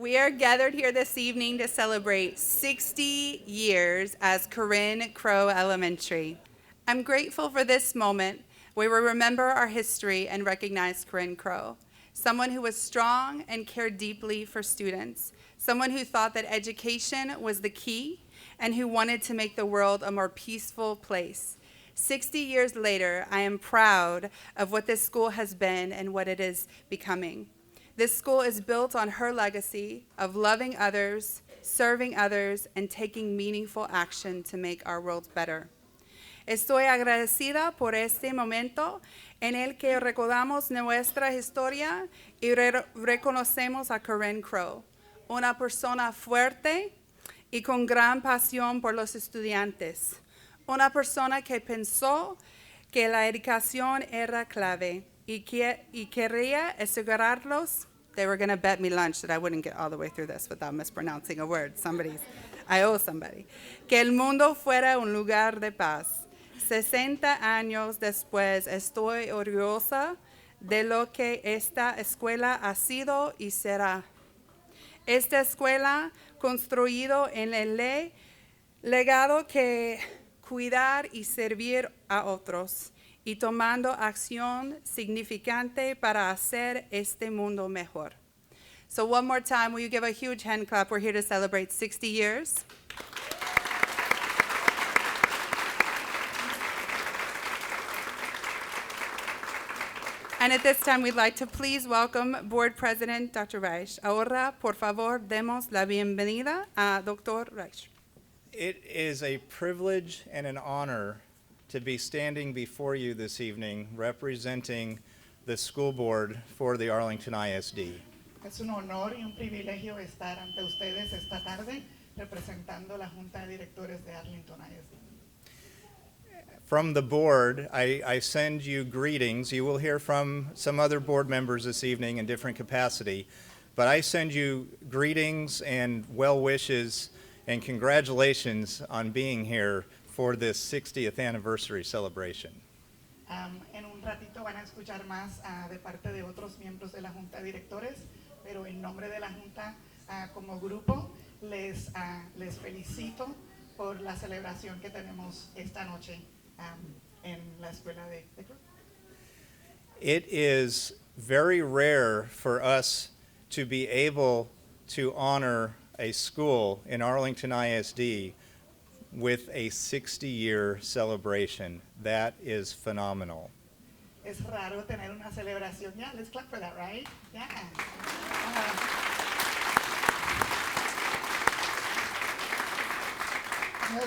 We are gathered here this evening to celebrate 60 years as Corinne Crow Elementary. I'm grateful for this moment where we remember our history and recognize Corinne Crow, someone who was strong and cared deeply for students, someone who thought that education was the key and who wanted to make the world a more peaceful place. 60 years later, I am proud of what this school has been and what it is becoming. This school is built on her legacy of loving others, serving others, and taking meaningful action to make our world better. Estoy agradecida por este momento en el que recordamos nuestra historia y reconocemos a Corinne Crow, una persona fuerte y con gran pasión por los estudiantes, una persona que pensó que la educación era clave y quería asegurarlos. They were going to bet me lunch that I wouldn't get all the way through this without mispronouncing a word. I owe somebody. Que el mundo fuera un lugar de paz. 60 años después, estoy orgullosa de lo que esta escuela ha sido y será. Esta escuela, construido en el legado que cuidar y servir a otros, y tomando acción significante para hacer este mundo mejor. So one more time, will you give a huge hand clap? We're here to celebrate 60 years. And at this time, we'd like to please welcome Board President Dr. Reich. Ahora, por favor, demos la bienvenida a Dr. Reich. It is a privilege and an honor to be standing before you this evening representing the school board for the Arlington ISD. Es un honor y un privilegio estar ante ustedes esta tarde representando la Junta de Directores de Arlington ISD. From the board, I send you greetings. You will hear from some other board members this evening in different capacity, but I send you greetings and well wishes and congratulations on being here for this 60th anniversary celebration. En un ratito van a escuchar más de parte de otros miembros de la Junta de Directores, pero en nombre de la Junta como grupo les felicito por la celebración que tenemos esta noche en la escuela de Crow. It is very rare for us to be able to honor a school in Arlington ISD with a 60-year celebration. That is phenomenal. Es raro tener una celebración. Yeah, let's clap for that, right? Yeah. No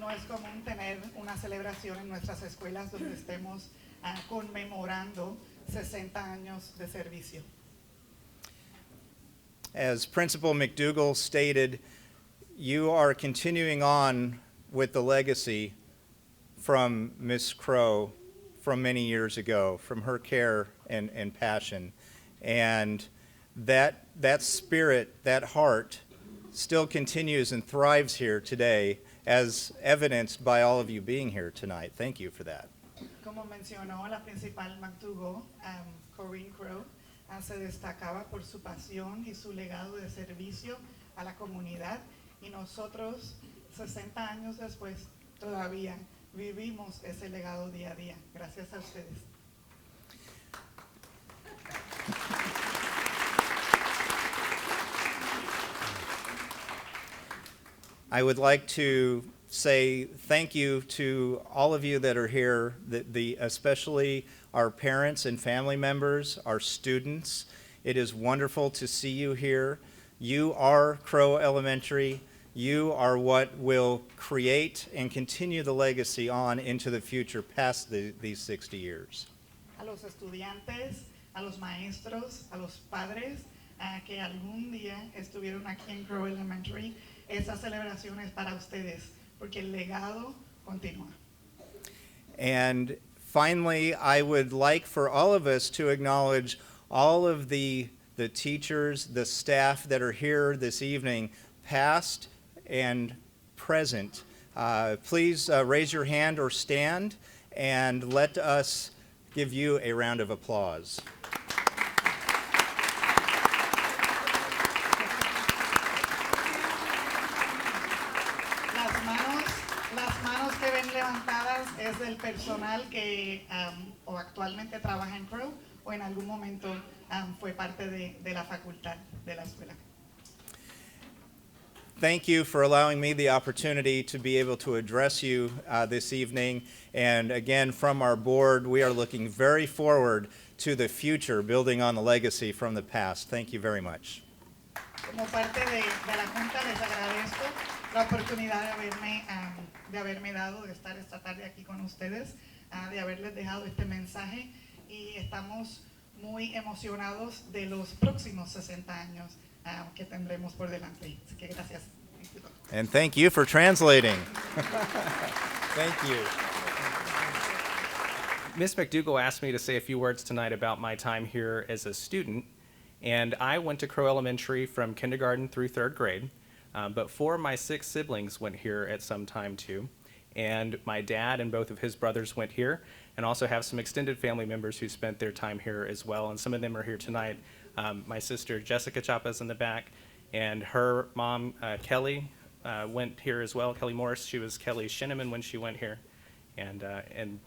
es común tener una celebración en nuestras escuelas donde estemos conmemorando 60 años de servicio. As Principal MacDougall stated, you are continuing on with the legacy from Miss Crow from many years ago, from her care and passion. And that spirit, that heart, still continues and thrives here today, as evidenced by all of you being here tonight. Thank you for that. Como mencionó la principal MacDougall, Corinne Crow, se destacaba por su pasión y su legado de servicio a la comunidad. Y nosotros, 60 años después, todavía vivimos ese legado día a día. Gracias a ustedes. I would like to say thank you to all of you that are here, especially our parents and family members, our students. It is wonderful to see you here. You are Crow Elementary. You are what will create and continue the legacy on into the future past these 60 years. A los estudiantes, a los maestros, a los padres que algún día estuvieron aquí en Crow Elementary, esa celebración es para ustedes, porque el legado continúa. And finally, I would like for all of us to acknowledge all of the teachers, the staff that are here this evening, past and present. Please raise your hand or stand and let us give you a round of applause. levantadas es del personal que o actualmente trabaja en Crow o en algún momento fue parte de la facultad de la escuela. Thank you for allowing me the opportunity to be able to address you this evening. And again, from our board, we are looking very forward to the future, building on the legacy from the past. Thank you very much. Como parte de la Junta les agradezco la oportunidad de haberme dado de estar esta tarde aquí con ustedes, de haberles dejado este mensaje y estamos muy emocionados de los próximos 60 años que tendremos por delante. Así que gracias. And thank you for translating. Thank you. Ms. MacDougall asked me to say a few words tonight about my time here as a student, and I went to Crow Elementary from kindergarten through third grade, but 4 of my 6 siblings went here at some time too, and my dad and both of his brothers went here, and also have some extended family members who spent their time here as well, and some of them are here tonight. My sister Jessica Chapa's in the back, and her mom Kelly went here as well. Kelly Morris, she was Kelly Shinneman when she went here, and I'm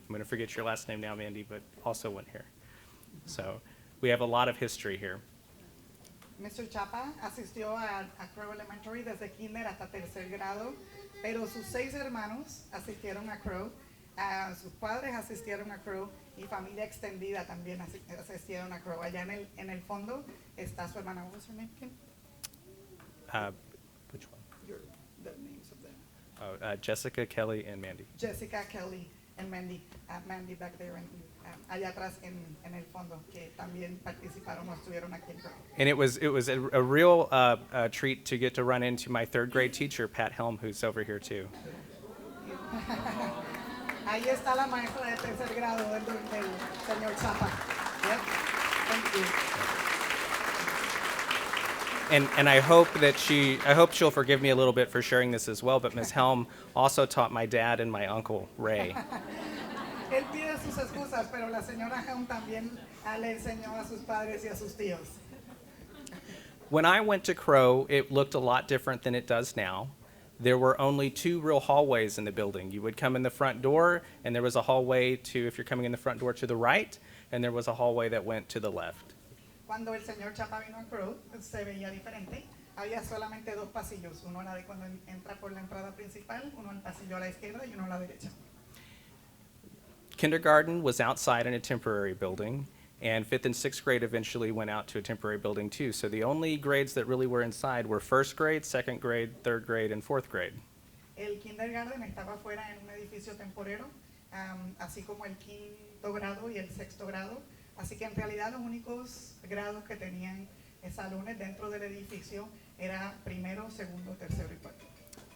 going to forget your last name now, Mandy, but also went here. So we have a lot of history here. Mr. Chapa asistió a Crow Elementary desde kinder hasta tercer grado, pero sus 6 hermanos asistieron a Crow, sus padres asistieron a Crow y familia extendida también asistieron a Crow. Allá en el fondo está su hermana. What was her name again? Which one? The names of them. Oh, Jessica, Kelly, and Mandy. Jessica, Kelly, and Mandy. Mandy back there, allá atrás en el fondo, que también participaron o estuvieron aquí en Crow. And it was a real treat to get to run into my third grade teacher, Pat Helm, who's over here too. Ahí está la maestra de tercer grado del señor Chapa. Yep. Thank you. And I hope she'll forgive me a little bit for sharing this as well, but Ms. Helm also taught my dad and my uncle, Ray. Él pide sus excusas, pero la señora Helm también le enseñó a sus padres y a sus tíos. When I went to Crow, it looked a lot different than it does now. There were only 2 real hallways in the building. You would come in the front door, and there was a hallway if you're coming in the front door to the right, and there was a hallway that went to the left. Cuando el señor Chapa vino a Crow, se veía diferente. Había solamente 2 pasillos, uno era de cuando entra por la entrada principal, uno el pasillo a la izquierda y uno a la derecha. Kindergarten was outside in a temporary building, and 5th and 6th grade eventually went out to a temporary building too. So the only grades that really were inside were 1st grade, 2nd grade, 3rd grade, and 4th grade. El kindergarten estaba fuera en un edificio temporero, así como el quinto grado y el sexto grado. Así que en realidad los únicos grados que tenían salones dentro del edificio era primero, segundo, tercero y cuarto.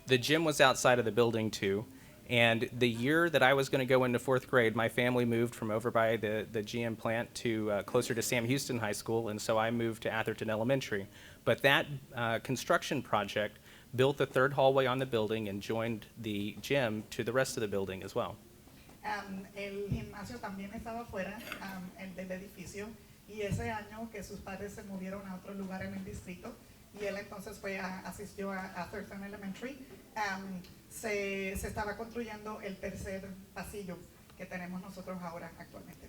The gym was outside of the building too. And the year that I was going to go into 4th grade, my family moved from over by the GM plant to closer to Sam Houston High School, and so I moved to Atherton Elementary. But that construction project built the 3rd hallway on the building and joined the gym to the rest of the building as well. El gimnasio también estaba fuera del edificio y ese año que sus padres se movieron a otro lugar en el distrito y él entonces asistió a Atherton Elementary, se estaba construyendo el tercer pasillo que tenemos nosotros ahora actualmente.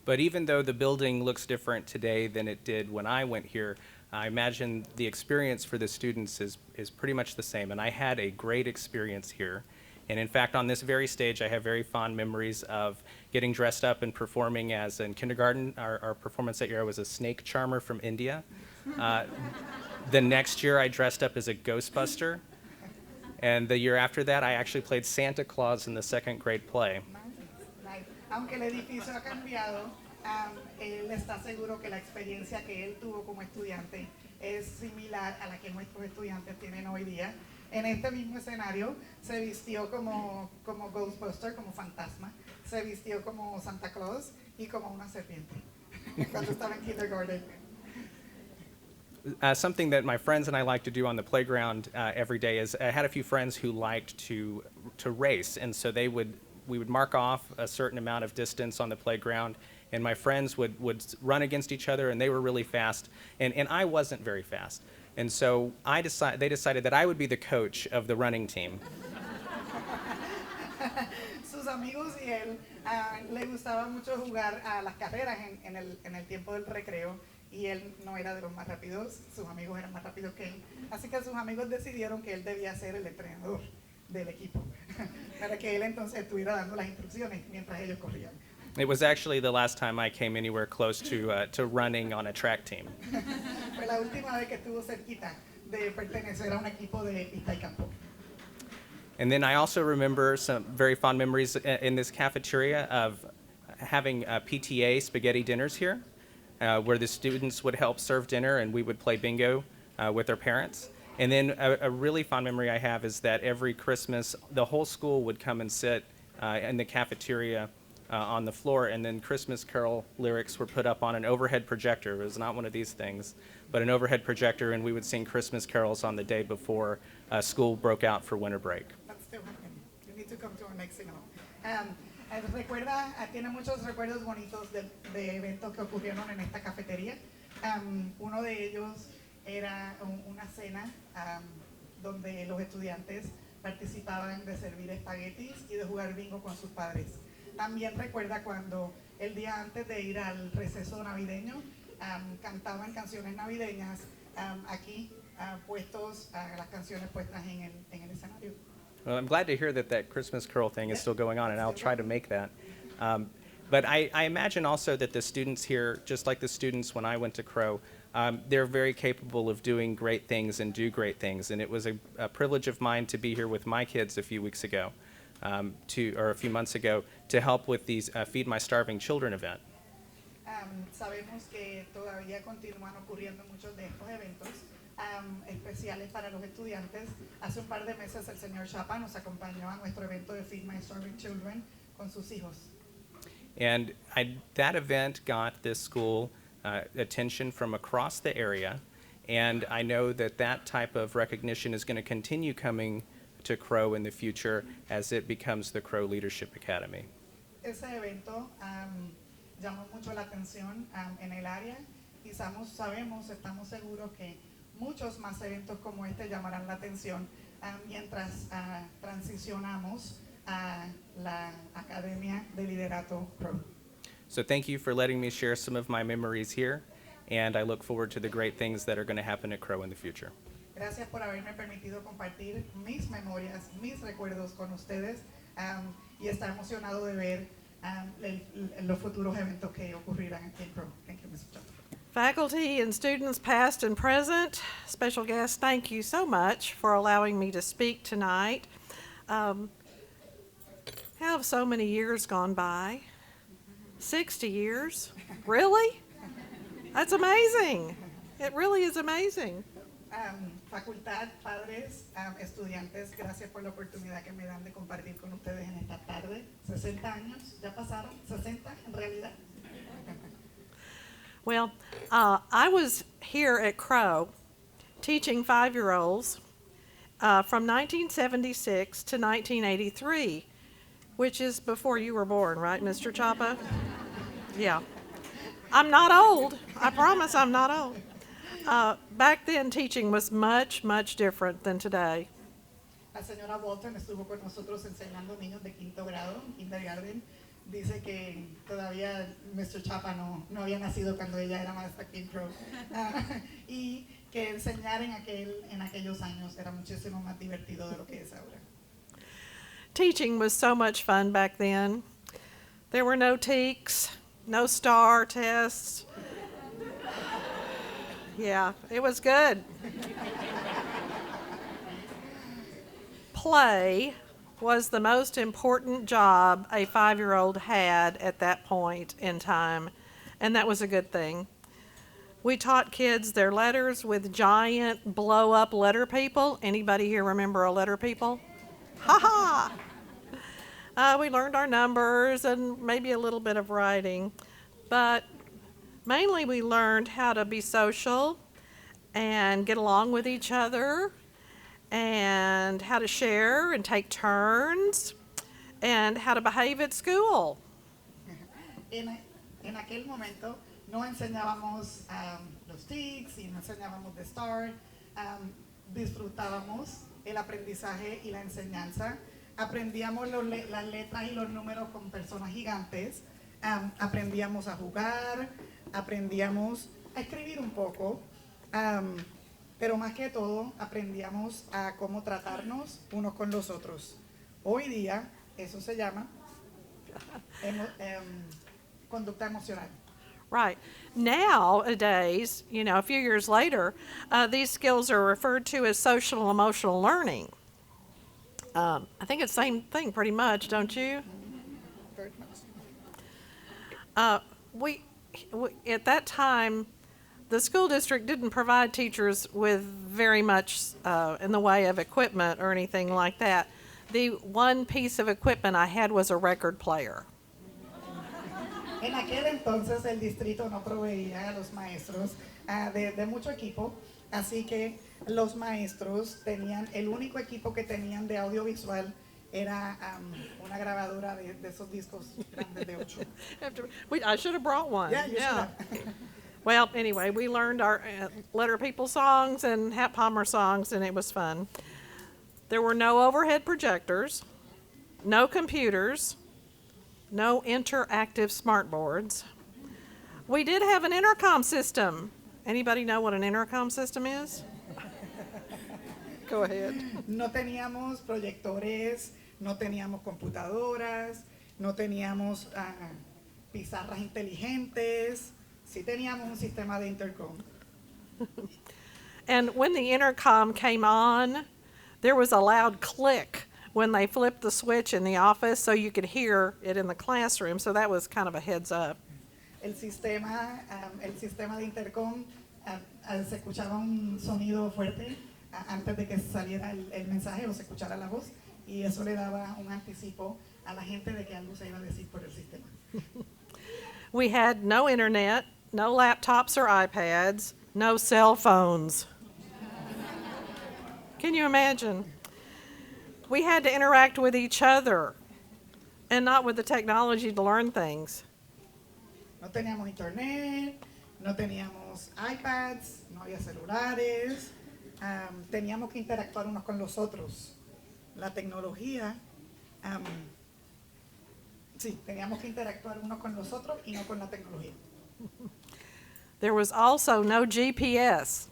But even though the building looks different today than it did when I went here, I imagine the experience for the students is pretty much the same, and I had a great experience here. And in fact, on this very stage, I have very fond memories of getting dressed up and performing as in kindergarten. Our performance that year, I was a snake charmer from India. The next year, I dressed up as a Ghostbuster. And the year after that, I actually played Santa Claus in the 2nd grade play. Nice. Aunque el edificio ha cambiado, él está seguro que la experiencia que él tuvo como estudiante es similar a la que nuestros estudiantes tienen hoy día. En este mismo escenario se vistió como Ghostbuster, como fantasma, se vistió como Santa Claus y como una serpiente cuando estaba en kindergarten. Something that my friends and I like to do on the playground every day is I had a few friends who liked to race, and so we would mark off a certain amount of distance on the playground, and my friends would run against each other, and they were really fast, and I wasn't very fast. And so they decided that I would be the coach of the running team. amigos y él le gustaba mucho jugar a las carreras en el tiempo del recreo y él no era de los más rápidos, sus amigos eran más rápidos que él. Así que sus amigos decidieron que él debía ser el entrenador del equipo para que él entonces estuviera dando las instrucciones mientras ellos corrían. It was actually the last time I came anywhere close to running on a track team. Fue la última vez que estuvo cerquita de pertenecer a un equipo de pista y campo. And then I also remember some very fond memories in this cafeteria of having PTA spaghetti dinners here, where the students would help serve dinner and we would play bingo with their parents. And then a really fond memory I have is that every Christmas, the whole school would come and sit in the cafeteria on the floor, and then Christmas Carol lyrics were put up on an overhead projector. It was not one of these things, but an overhead projector, and we would sing Christmas carols on the day before school broke out for winter break. That's still happening. You need to come to our next signal. Recuerda, tiene muchos recuerdos bonitos de eventos que ocurrieron en esta cafetería. Uno de ellos era una cena donde los estudiantes participaban de servir espaguetis y de jugar bingo con sus padres. También recuerda cuando el día antes de ir al receso navideño cantaban canciones navideñas aquí puestos, las canciones puestas en el escenario. Well, I'm glad to hear that that Christmas Carol thing is still going on, and I'll try to make that. But I imagine also that the students here, just like the students when I went to Crow, they're very capable of doing great things and do great things. And it was a privilege of mine to be here with my kids a few weeks ago, or a few months ago, to help with these Feed My Starving Children event. Sabemos que todavía continúan ocurriendo muchos de estos eventos especiales para los estudiantes. Hace un par de meses el señor Chapa nos acompañó a nuestro evento de Feed My Starving Children con sus hijos. And that event got this school attention from across the area, and I know that that type of recognition is going to continue coming to Crow in the future as it becomes the Crow Leadership Academy. Ese evento llamó mucho la atención en el área y estamos seguros que muchos más eventos como este llamarán la atención mientras transicionamos a la Academia de Liderato Pro. So thank you for letting me share some of my memories here, and I look forward to the great things that are going to happen at Crow in the future. Gracias por haberme permitido compartir mis memorias, mis recuerdos con ustedes y está emocionado de ver los futuros eventos que ocurrirán aquí en Crow. Thank you, Mr. Johnson. Faculty and students past and present, special guests, thank you so much for allowing me to speak tonight. How have so many years gone by? 60 years? Really? That's amazing. It really is amazing. Facultad, padres, estudiantes, gracias por la oportunidad que me dan de compartir con ustedes en esta tarde. 60 años, ya pasaron, 60 en realidad. Well, I was here at Crow teaching 5-year-olds from 1976 to 1983, which is before you were born, right, Mr. Chapa? Yeah. I'm not old. I promise I'm not old. Back then, teaching was much, much different than today. La señora Walton estuvo con nosotros enseñando niños de quinto grado, kindergarten. Dice que todavía Mr. Chapa no había nacido cuando ella era maestra aquí en Crow. Y que enseñar en aquellos años era muchísimo más divertido de lo que es ahora. Teaching was so much fun back then. There were no TEKS, no STAR tests. Yeah, it was good. Play was the most important job a 5-year-old had at that point in time, and that was a good thing. We taught kids their letters with giant blow-up letter people. Anybody here remember a letter people? Ha ha! We learned our numbers and maybe a little bit of writing, but mainly we learned how to be social and get along with each other, and how to share and take turns, and how to behave at school. En aquel momento no enseñábamos los TICs y no enseñábamos de STAR, disfrutábamos el aprendizaje y la enseñanza aprendíamos las letras y los números con personas gigantes, aprendíamos a jugar, aprendíamos a escribir un poco, pero más que todo aprendíamos a cómo tratarnos unos con los otros. Hoy día eso se llama conducta emocional. Right. Nowadays, you know, a few years later, these skills are referred to as social and emotional learning. I think it's the same thing pretty much, don't you? Very much. We at that time, the school district didn't provide teachers with very much in the way of equipment or anything like that. The one piece of equipment I had was a record player. En aquel entonces el distrito no proveía a los maestros de mucho equipo, así que los maestros tenían, el único equipo que tenían de audiovisual era una grabadora de esos discos grandes de 8. I should have brought one. Yeah, you should have. Well, anyway, we learned our Letter People songs and Hat Palmer songs, and it was fun. There were no overhead projectors, no computers, no interactive smartboards. We did have an intercom system. Anybody know what an intercom system is? Go ahead. No teníamos proyectores, no teníamos computadoras, no teníamos pizarras inteligentes, sí teníamos un sistema de intercom. And when the intercom came on, there was a loud click when they flipped the switch in the office so you could hear it in the classroom, so that was kind of a heads up. El sistema de intercom se escuchaba un sonido fuerte antes de que saliera el mensaje o se escuchara la voz, y eso le daba un anticipo a la gente de que algo se iba a decir por el sistema. We had no internet, no laptops or iPads, no cell phones. Can you imagine? We had to interact with each other and not with the technology to learn things. No teníamos internet, no teníamos iPads, no había celulares, teníamos que interactuar unos con los otros. La tecnología, sí, teníamos que interactuar unos con los otros y no con la tecnología. There was also no GPS,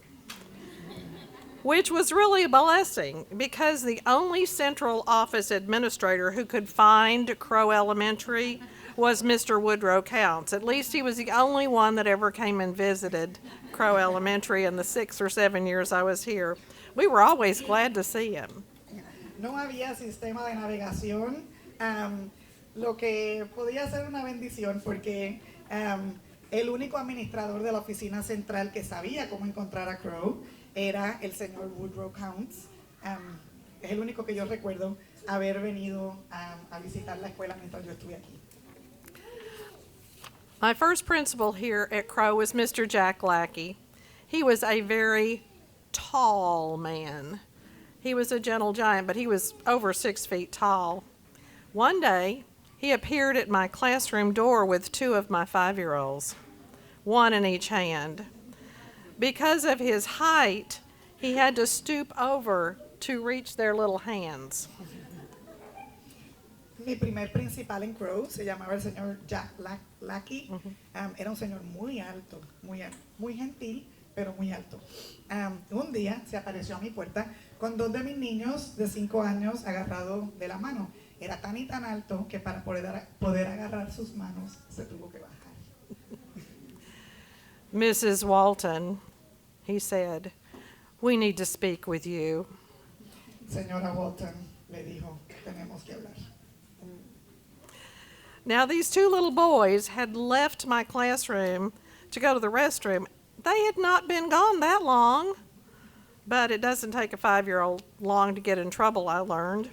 which was really a blessing because the only central office administrator who could find Crow Elementary was Mr. Woodrow Counts. At least he was the only one that ever came and visited Crow Elementary in the 6 or 7 years I was here. We were always glad to see him. No había sistema de navegación, lo que podía ser una bendición porque el único administrador de la oficina central que sabía cómo encontrar a Crow era el señor Woodrow Counts. Es el único que yo recuerdo haber venido a visitar la escuela mientras yo estuve aquí. My first principal here at Crow was Mr. Jack Lackey. He was a very tall man. He was a gentle giant, but he was over 6 feet tall. One day, he appeared at my classroom door with 2 of my 5-year-olds, one in each hand. Because of his height, he had to stoop over to reach their little hands. Mi primer principal en Crow se llamaba el señor Jack Lackey. Era un señor muy alto, muy gentil, pero muy alto. Un día se apareció a mi puerta con 2 de mis niños de 5 años agarrados de la mano. Era tan y tan alto que para poder agarrar sus manos se tuvo que bajar. Mrs. Walton, he said, "We need to speak with you." Señora Walton le dijo, tenemos que hablar. Now, these 2 little boys had left my classroom to go to the restroom. They had not been gone that long, but it doesn't take a 5-year-old long to get in trouble, I learned.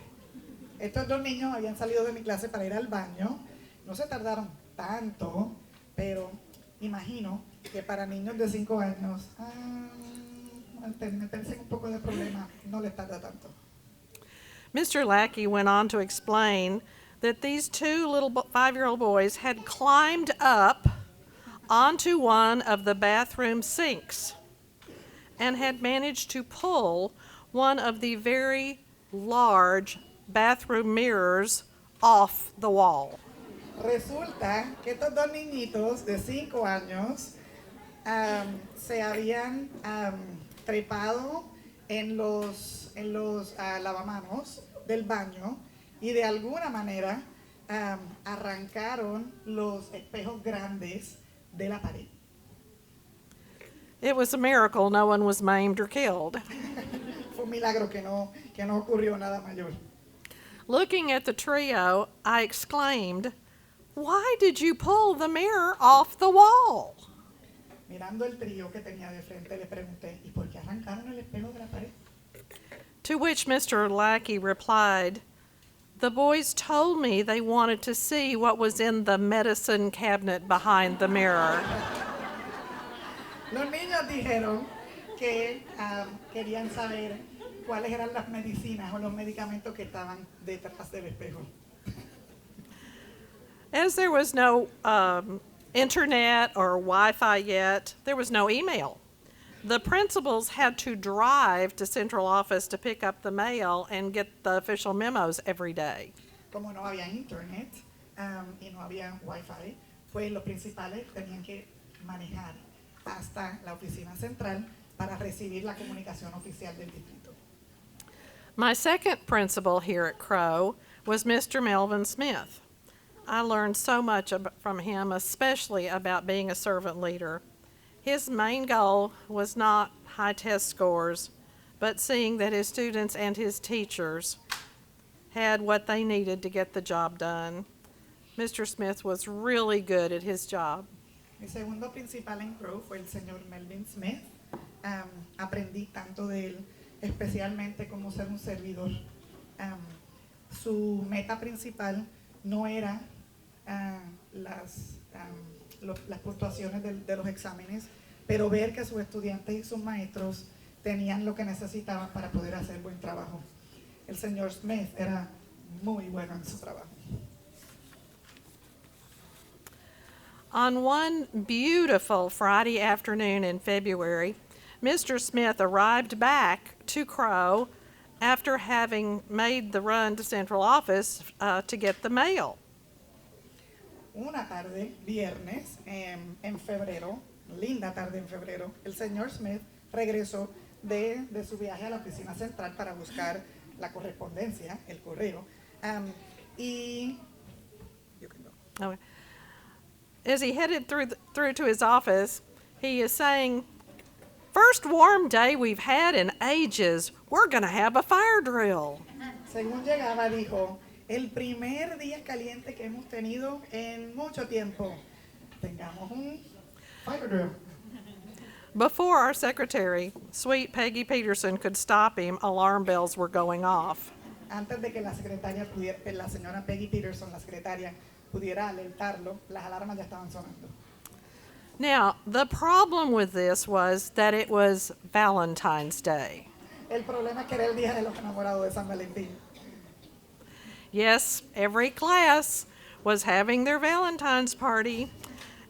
Estos 2 niños habían salido de mi clase para ir al baño. No se tardaron tanto, pero imagino que para niños de 5 años, meterse en un poco de problema no les tarda tanto. Mr. Lackey went on to explain that these 2 little 5-year-old boys had climbed up onto one of the bathroom sinks and had managed to pull one of the very large bathroom mirrors off the wall. Resulta que estos dos niñitos de 5 años se habían trepado en los lavamanos del baño y de alguna manera arrancaron los espejos grandes de la pared. It was a miracle no one was maimed or killed. Fue un milagro que no ocurrió nada mayor. Looking at the trio, I exclaimed, "Why did you pull the mirror off the wall?" Mirando el trío que tenía de frente, le pregunté, ¿y por qué arrancaron el espejo de la pared? To which Mr. Lackey replied, "The boys told me they wanted to see what was in the medicine cabinet behind the mirror." Los niños dijeron que querían saber cuáles eran las medicinas o los medicamentos que estaban detrás del espejo. As there was no internet or Wi-Fi yet, there was no email. The principals had to drive to central office to pick up the mail and get the official memos every day. Como no había internet y no había Wi-Fi, pues los principales tenían que manejar hasta la oficina central para recibir la comunicación oficial del distrito. My second principal here at Crow was Mr. Melvin Smith. I learned so much from him, especially about being a servant leader. His main goal was not high test scores, but seeing that his students and his teachers had what they needed to get the job done. Mr. Smith was really good at his job. Mi segundo principal en Crow fue el señor Melvin Smith. Aprendí tanto de él, especialmente cómo ser un servidor. Su meta principal no era las puntuaciones de los exámenes, pero ver que sus estudiantes y sus maestros tenían lo que necesitaban para poder hacer buen trabajo. El señor Smith era muy bueno en su trabajo. On one beautiful Friday afternoon in February, Mr. Smith arrived back to Crow after having made the run to central office to get the mail. Una tarde, viernes, en febrero, linda tarde en febrero, el señor Smith regresó de su viaje a la oficina central para buscar la correspondencia, el correo, y Okay. As he headed through to his office, he is saying, "First warm day we've had in ages. We're going to have a fire drill." según llegaba dijo, el primer día caliente que hemos tenido en mucho tiempo, tengamos un fire drill. Before our secretary, sweet Peggy Peterson, could stop him, alarm bells were going off. Antes de que la señora Peggy Peterson, la secretaria, pudiera alertarlo, las alarmas ya estaban sonando. Now, the problem with this was that it was Valentine's Day. El problema es que era el día de los enamorados de San Valentín. Yes, every class was having their Valentine's party,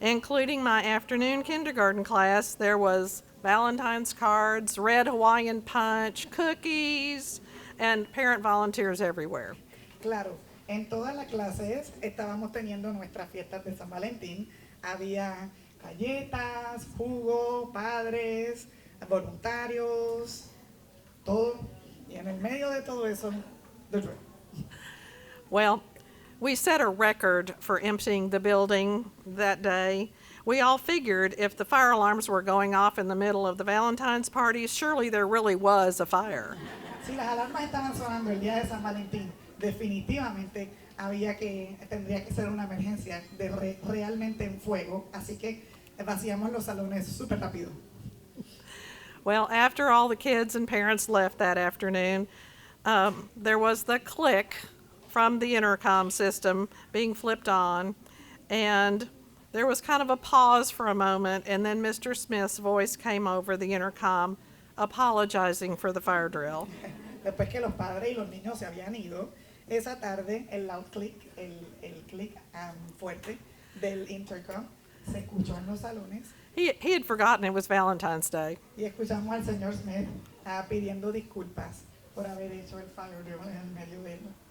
including my afternoon kindergarten class. There was Valentine's cards, red Hawaiian punch, cookies, and parent volunteers everywhere. Claro, en todas las clases estábamos teniendo nuestras fiestas de San Valentín. Había galletas, jugo, padres, voluntarios, todo. Y en el medio de todo eso, the drill. Well, we set a record for emptying the building that day. We all figured if the fire alarms were going off in the middle of the Valentine's party, surely there really was a fire. Si las alarmas estaban sonando el día de San Valentín, definitivamente tendría que ser una emergencia de realmente en fuego, así que vaciamos los salones súper rápido. Well, after all the kids and parents left that afternoon, there was the click from the intercom system being flipped on, and there was kind of a pause for a moment, and then Mr. Smith's voice came over the intercom apologizing for the fire drill. Después que los padres y los niños se habían ido, esa tarde el loud click, el click fuerte del intercom se escuchó en los salones He had forgotten it was Valentine's Day. y escuchamos al señor Smith pidiendo disculpas por haber hecho el fire drill en el medio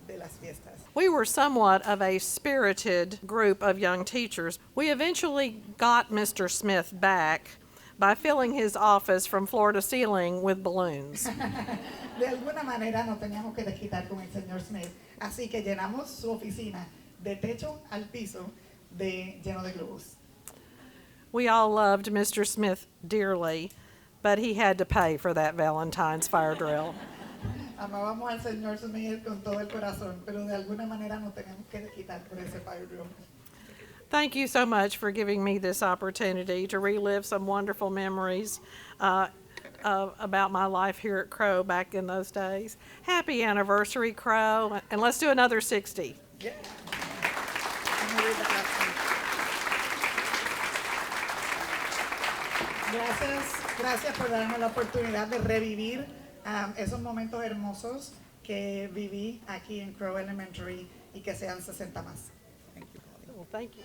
de las fiestas. We were somewhat of a spirited group of young teachers. We eventually got Mr. Smith back by filling his office from floor to ceiling with balloons. De alguna manera nos teníamos que desquitar con el señor Smith, así que llenamos su oficina de techo al piso lleno de globos. We all loved Mr. Smith dearly, but he had to pay for that Valentine's fire drill. Amábamos al señor Smith con todo el corazón, pero de alguna manera nos teníamos que desquitar por ese fire drill. Thank you so much for giving me this opportunity to relive some wonderful memories about my life here at Crow back in those days. Happy anniversary, Crow, and let's do another 60. Yeah. Let me read the last one. Gracias por darnos la oportunidad de revivir esos momentos hermosos que viví aquí en Crow Elementary y que sean 60 más. Well, thank you.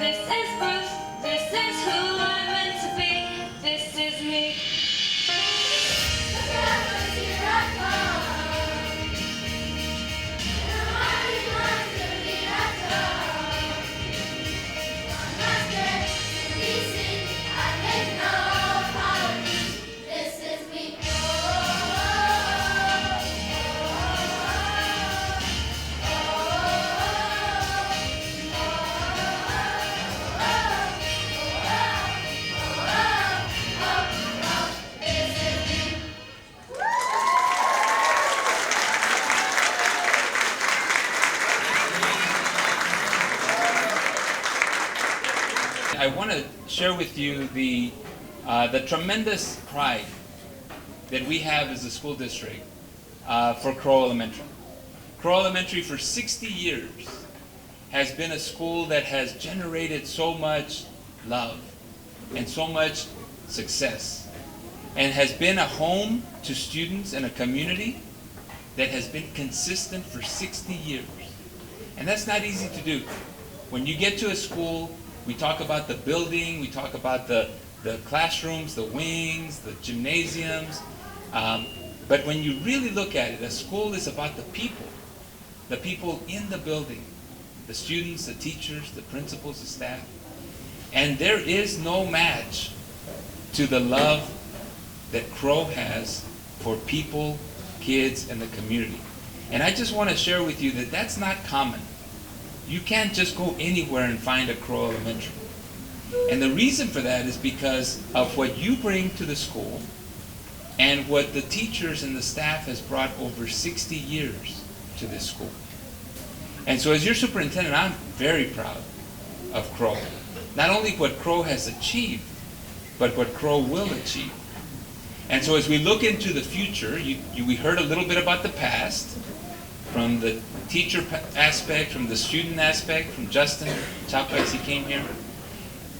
This is Bruce. This is who I'm meant to be. This is me. I want to share with you the tremendous pride that we have as a school district for Crow Elementary. Crow Elementary for 60 years has been a school that has generated so much love and so much success, and has been a home to students and a community that has been consistent for 60 years. And that's not easy to do. When you get to a school, we talk about the building, we talk about the classrooms, the wings, the gymnasiums, but when you really look at it, a school is about the people in the building, the students, the teachers, the principals, the staff. And there is no match to the love that Crow has for people, kids, and the community. And I just want to share with you that that's not common. You can't just go anywhere and find a Crow Elementary. And the reason for that is because of what you bring to the school and what the teachers and the staff has brought over 60 years to this school. And so as your superintendent, I'm very proud of Crow. Not only what Crow has achieved, but what Crow will achieve. And so as we look into the future, we heard a little bit about the past, from the teacher aspect, from the student aspect, from Justin Chapa as he came here.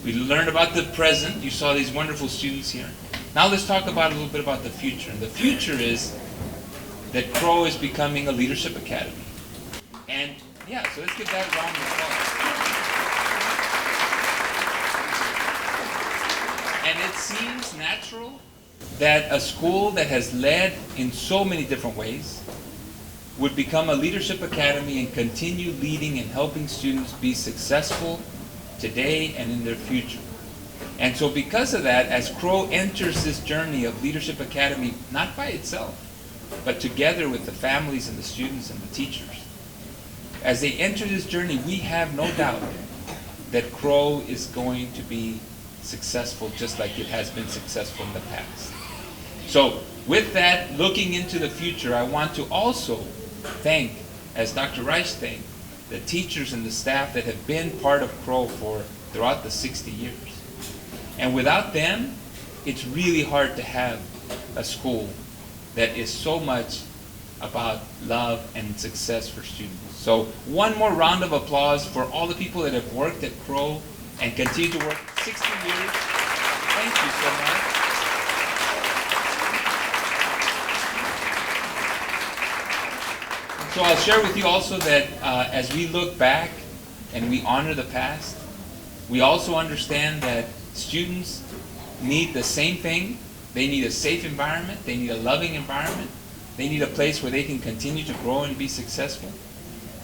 We learned about the present. You saw these wonderful students here. Now let's talk about a little bit about the future. And the future is that Crow is becoming a leadership academy. And yeah, so let's give that a round of applause. And it seems natural that a school that has led in so many different ways would become a leadership academy and continue leading and helping students be successful today and in their future. And so because of that, as Crow enters this journey of Leadership Academy, not by itself, but together with the families and the students and the teachers, as they enter this journey, we have no doubt that Crow is going to be successful just like it has been successful in the past. So with that, looking into the future, I want to also thank, as Dr. Reich thanked, the teachers and the staff that have been part of Crow throughout the 60 years. And without them, it's really hard to have a school that is so much about love and success for students. So one more round of applause for all the people that have worked at Crow and continue to work 60 years. Thank you so much. So I'll share with you also that as we look back and we honor the past, we also understand that students need the same thing. They need a safe environment. They need a loving environment. They need a place where they can continue to grow and be successful.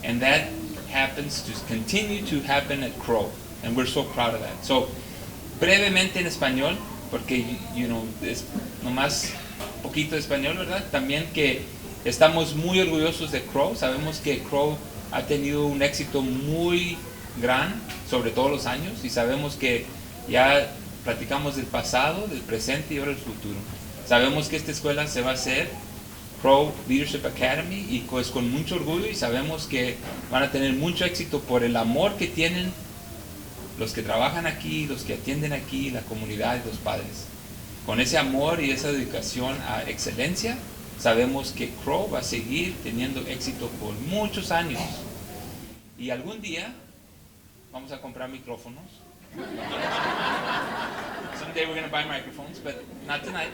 And that happens to continue to happen at Crow. And we're so proud of that. So, brevemente en español, porque, es nomás poquito español, ¿verdad? También que estamos muy orgullosos de Crow. Sabemos que Crow ha tenido un éxito muy gran sobre todos los años y sabemos que ya platicamos del pasado, del presente y ahora del futuro. Sabemos que esta escuela se va a hacer Crow Leadership Academy y pues con mucho orgullo, y sabemos que van a tener mucho éxito por el amor que tienen los que trabajan aquí, los que atienden aquí, la comunidad y los padres. Con ese amor y esa dedicación a excelencia, sabemos que Crow va a seguir teniendo éxito por muchos años. Y algún día vamos a comprar micrófonos. Someday we're going to buy microphones, but not tonight.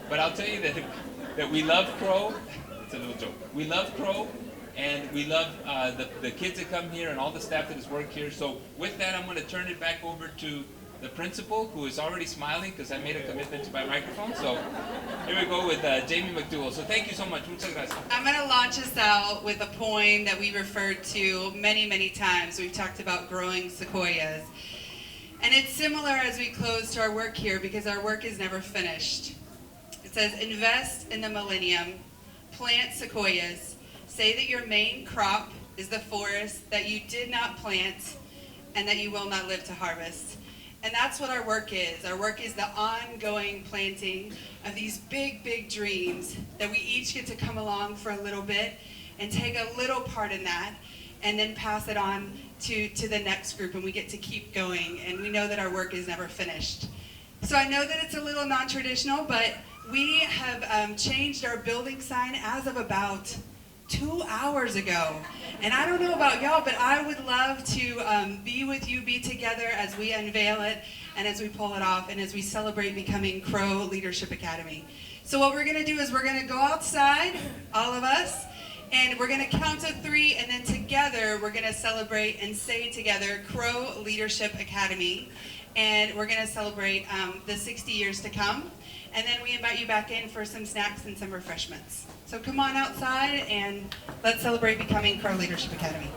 But I'll tell you that we love Crow. It's a little joke. We love Crow, And we love the kids that come here and all the staff that has worked here. So with that, I'm going to turn it back over to the principal, who is already smiling because I made a commitment to my microphone. So here we go with Jamie MacDougall. So thank you so much. Muchas gracias. I'm going to launch us out with a poem that we referred to many, many times. We've talked about growing sequoias. And it's similar as we close to our work here because our work is never finished. It says, invest in the millennium, plant sequoias, say that your main crop is the forest that you did not plant and that you will not live to harvest. And that's what our work is. Our work is the ongoing planting of these big, big dreams that we each get to come along for a little bit and take a little part in that and then pass it on to the next group, and we get to keep going, and we know that our work is never finished. So I know that it's a little non-traditional, but we have changed our building sign as of about 2 hours ago. And I don't know about y'all, but I would love to be with you, be together as we unveil it and as we pull it off and as we celebrate becoming Crow Leadership Academy. So what we're going to do is we're going to go outside, all of us, and we're going to count to 3, and then together we're going to celebrate and say together, Crow Leadership Academy. And we're going to celebrate the 60 years to come. And then we invite you back in for some snacks and some refreshments. So come on outside and let's celebrate becoming Crow Leadership Academy.